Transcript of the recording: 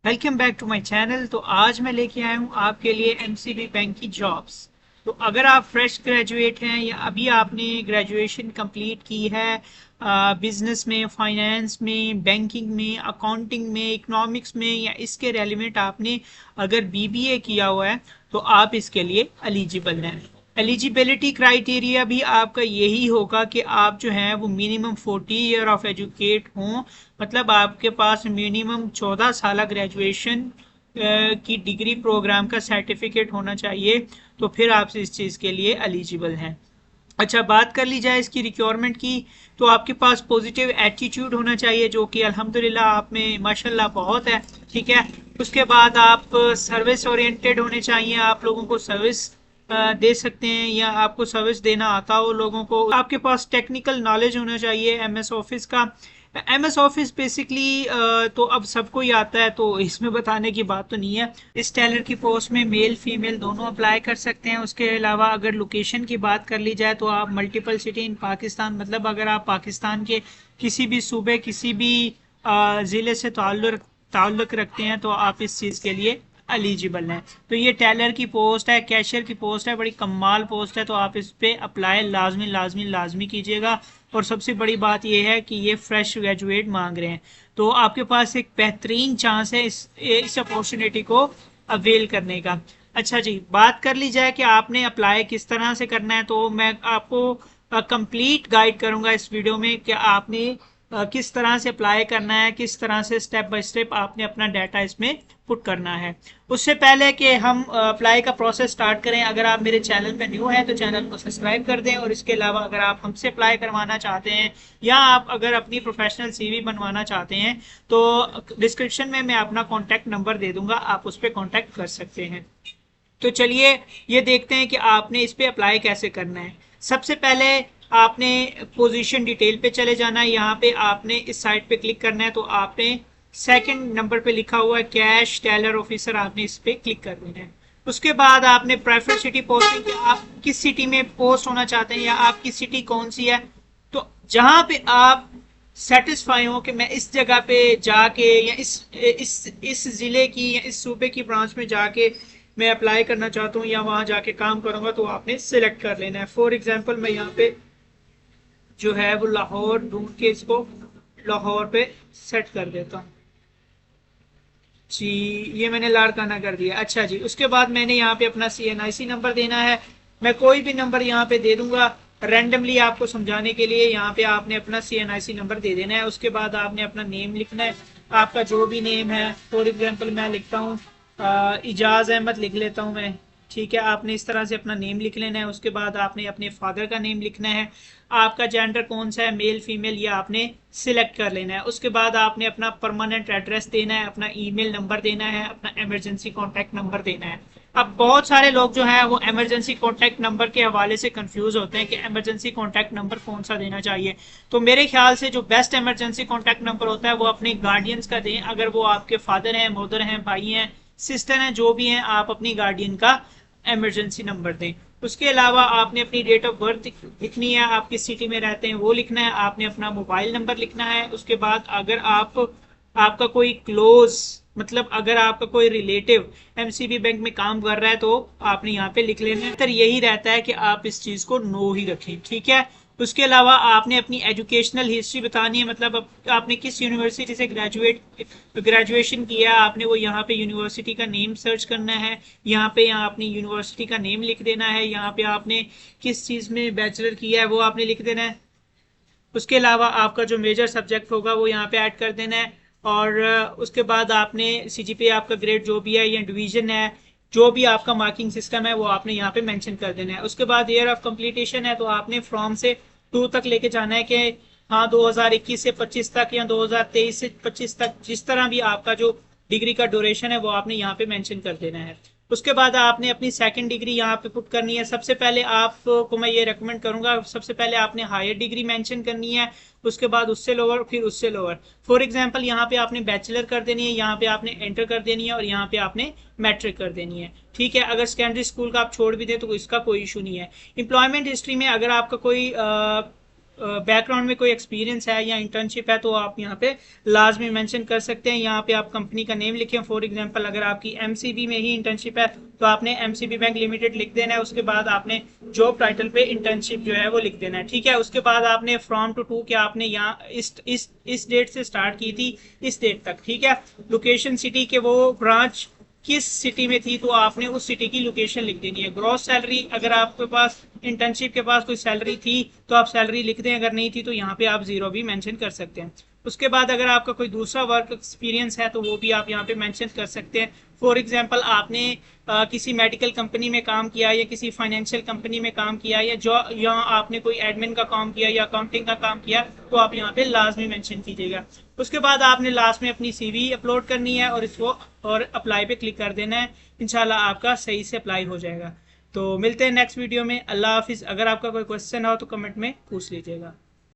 Welcome back to my channel. तो आज मैं लेके आया हूँ आपके लिए एमसीबी बैंक की जॉब्स। तो अगर आप फ्रेश ग्रेजुएट हैं या अभी आपने ग्रेजुएशन कंप्लीट की है बिजनेस में, फाइनेंस में, बैंकिंग में, अकाउंटिंग में, इकोनॉमिक्स में या इसके रेलिवेंट आपने अगर बीबीए किया हुआ है तो आप इसके लिए एलिजिबल हैं। एलिजिबिलिटी क्राइटेरिया भी आपका यही होगा कि आप जो हैं वो मिनिमम 40 ईयर ऑफ एजुकेट हों, मतलब आपके पास मिनिमम 14 साल ग्रेजुएशन की डिग्री प्रोग्राम का सर्टिफिकेट होना चाहिए, तो फिर आप इस चीज़ के लिए एलिजिबल हैं। अच्छा, बात कर ली जाए इसकी रिक्वायरमेंट की, तो आपके पास पॉजिटिव एटीट्यूड होना चाहिए जो कि अल्हम्दुलिल्लाह आप में माशाल्लाह बहुत है। ठीक है, उसके बाद आप सर्विस ओरिएंटेड होने चाहिए, आप लोगों को सर्विस दे सकते हैं या आपको सर्विस देना आता हो लोगों को। आपके पास टेक्निकल नॉलेज होना चाहिए एमएस ऑफिस का। एमएस ऑफिस बेसिकली तो अब सबको ही आता है, तो इसमें बताने की बात तो नहीं है। इस टेलर की पोस्ट में मेल फीमेल दोनों अप्लाई कर सकते हैं। उसके अलावा अगर लोकेशन की बात कर ली जाए तो आप मल्टीपल सिटी इन पाकिस्तान, मतलब अगर आप पाकिस्तान के किसी भी सूबे, किसी भी ज़िले से ताल्लुक़ रखते हैं तो आप इस चीज़ के लिए एलिजिबल हैं। तो ये टेलर की पोस्ट है, कैशियर की पोस्ट है, बड़ी कमाल पोस्ट है, तो आप इस पे अप्लाई लाजमी लाजमी लाजमी कीजिएगा। और सबसे बड़ी बात यह है कि ये फ्रेश ग्रेजुएट मांग रहे हैं, तो आपके पास एक बेहतरीन चांस है इस अपॉर्चुनिटी को अवेल करने का। अच्छा जी, बात कर ली जाए कि आपने अप्लाई किस तरह से करना है, तो मैं आपको कंप्लीट गाइड करूंगा इस वीडियो में कि आपने किस तरह से अप्लाई करना है, किस तरह से स्टेप बाय स्टेप आपने अपना डाटा इसमें पुट करना है। उससे पहले कि हम अप्लाई का प्रोसेस स्टार्ट करें, अगर आप मेरे चैनल पे न्यू हैं तो चैनल को सब्सक्राइब कर दें। और इसके अलावा अगर आप हमसे अप्लाई करवाना चाहते हैं या आप अगर अपनी प्रोफेशनल सीवी बनवाना चाहते हैं तो डिस्क्रिप्शन में मैं अपना कॉन्टैक्ट नंबर दे दूंगा, आप उस पर कॉन्टैक्ट कर सकते हैं। तो चलिए ये देखते हैं कि आपने इस पे अप्लाई कैसे करना है। सबसे पहले आपने पोजीशन डिटेल पे चले जाना है, यहाँ पे आपने इस साइट पे क्लिक करना है, तो आपने सेकंड नंबर पे लिखा हुआ है कैश टेलर ऑफिसर, आपने इस पे क्लिक कर देना है। उसके बाद आपने प्रेफर सिटी पोस्टिंग कि आप किस सिटी में पोस्ट होना चाहते हैं या आपकी सिटी कौन सी है, तो जहां पे आप सेटिस्फाई हो कि मैं इस जगह पे जाके या इस जिले की या इस सूबे की ब्रांच में जाके मैं अप्लाई करना चाहता हूँ या वहां जाके काम करूंगा, तो आपने सिलेक्ट कर लेना है। फॉर एग्जांपल मैं यहाँ पे जो है वो लाहौर ढूंढ के इसको लाहौर पे सेट कर देता हूँ जी। ये मैंने लाड़काना कर दिया। अच्छा जी, उसके बाद मैंने यहाँ पे अपना CNIC नंबर देना है। मैं कोई भी नंबर यहाँ पे दे दूंगा रैंडमली आपको समझाने के लिए। यहाँ पे आपने अपना CNIC नंबर दे देना है। उसके बाद आपने अपना नेम लिखना है, आपका जो भी नेम है। फॉर एग्जाम्पल मैं लिखता हूँ इजाज अहमद लिख लेता हूँ मैं। ठीक है, आपने इस तरह से अपना नेम लिख लेना है। उसके बाद आपने अपने फादर का नेम लिखना है, आपका जेंडर कौन सा है, मेल फीमेल, ये आपने सिलेक्ट कर लेना है। उसके बाद आपने अपना परमानेंट एड्रेस देना है, अपना ईमेल नंबर देना है, अपना इमरजेंसी कॉन्टैक्ट नंबर देना है। अब बहुत सारे लोग जो हैं वो इमरजेंसी कॉन्टैक्ट नंबर के हवाले से कंफ्यूज होते हैं कि इमरजेंसी कॉन्टैक्ट नंबर कौन सा देना चाहिए। तो मेरे ख्याल से जो बेस्ट इमरजेंसी कॉन्टैक्ट नंबर होता है वो अपने गार्डियंस का दें। अगर वो आपके फादर हैं, मदर हैं, भाई हैं, सिस्टर हैं, जो भी हैं, आप अपनी गार्डियन का इमरजेंसी नंबर दें। उसके अलावा आपने अपनी डेट ऑफ बर्थ लिखनी है, आप किस सिटी में रहते हैं वो लिखना है, आपने अपना मोबाइल नंबर लिखना है। उसके बाद अगर आपका कोई क्लोज, मतलब अगर आपका कोई रिलेटिव एमसीबी बैंक में काम कर रहा है तो आपने यहाँ पे लिख लेना है। तो यही रहता है कि आप इस चीज को नो ही रखें। ठीक है, उसके अलावा आपने अपनी एजुकेशनल हिस्ट्री बतानी है, मतलब आपने किस यूनिवर्सिटी से ग्रेजुएशन किया है, आपने वो यहाँ पे यूनिवर्सिटी का नेम सर्च करना है। यहाँ पे अपनी यूनिवर्सिटी का नेम लिख देना है। यहाँ पे आपने किस चीज़ में बैचलर किया है वो आपने लिख देना है। उसके अलावा आपका जो मेजर सब्जेक्ट होगा वो यहाँ पे ऐड कर देना है। और उसके बाद आपने CGPA आपका ग्रेड जो भी है या डिवीजन है, जो भी आपका मार्किंग सिस्टम है वो आपने यहाँ पे मेंशन कर देना है। उसके बाद ईयर ऑफ कंप्लीटेशन है, तो आपने फ्रॉम से टू तक लेके जाना है कि हाँ 2021 से 25 तक या 2023 से 25 तक, जिस तरह भी आपका जो डिग्री का ड्यूरेशन है वो आपने यहाँ पे मेंशन कर देना है। उसके बाद आपने अपनी सेकंड डिग्री यहाँ पे पुट करनी है। सबसे पहले आपको मैं ये रेकमेंड करूंगा, सबसे पहले आपने हायर डिग्री मेंशन करनी है, उसके बाद उससे लोअर, फिर उससे लोअर। फॉर एग्जांपल यहाँ पे आपने बैचलर कर देनी है, यहाँ पे आपने एंटर कर देनी है और यहाँ पे आपने मैट्रिक कर देनी है। ठीक है, अगर सेकेंडरी स्कूल का आप छोड़ भी दें तो इसका कोई इशू नहीं है। एम्प्लॉयमेंट हिस्ट्री में अगर आपका कोई बैकग्राउंड में कोई एक्सपीरियंस है या इंटर्नशिप है तो आप यहाँ पे लाजमी मेंशन कर सकते हैं। यहाँ पे आप कंपनी का नेम लिखें। फॉर एग्जांपल अगर आपकी एमसीबी में ही इंटर्नशिप है तो आपने एमसीबी बैंक लिमिटेड लिख देना है। उसके बाद आपने जॉब टाइटल पे इंटर्नशिप जो है वो लिख देना है, ठीक है। उसके बाद आपने फ्रॉम टू टू क्या आपने यहाँ इस डेट से स्टार्ट की थी इस डेट तक, ठीक है। लोकेशन सिटी के वो ब्रांच किस सिटी में थी तो आपने उस सिटी की लोकेशन लिख देनी है। ग्रॉस सैलरी अगर आपके पास इंटर्नशिप के पास कोई सैलरी थी तो आप सैलरी लिख दें, अगर नहीं थी तो यहाँ पे आप जीरो भी मेंशन कर सकते हैं। उसके बाद अगर आपका कोई दूसरा वर्क एक्सपीरियंस है तो वो भी आप यहाँ पे मेंशन कर सकते हैं। फॉर एग्जांपल आपने किसी मेडिकल कंपनी में काम किया या किसी फाइनेंशियल कंपनी में काम किया या जो यहाँ आपने कोई एडमिन का काम किया या अकाउंटिंग का काम किया तो आप यहाँ पे लाजमी मेंशन कीजिएगा। उसके बाद आपने लास्ट में अपनी सीवी अपलोड करनी है और इसको और अप्लाई पे क्लिक कर देना है। इंशाल्लाह आपका सही से अप्लाई हो जाएगा। तो मिलते हैं नेक्स्ट वीडियो में। अल्लाह हाफिज़। अगर आपका कोई क्वेश्चन हो तो कमेंट में पूछ लीजिएगा।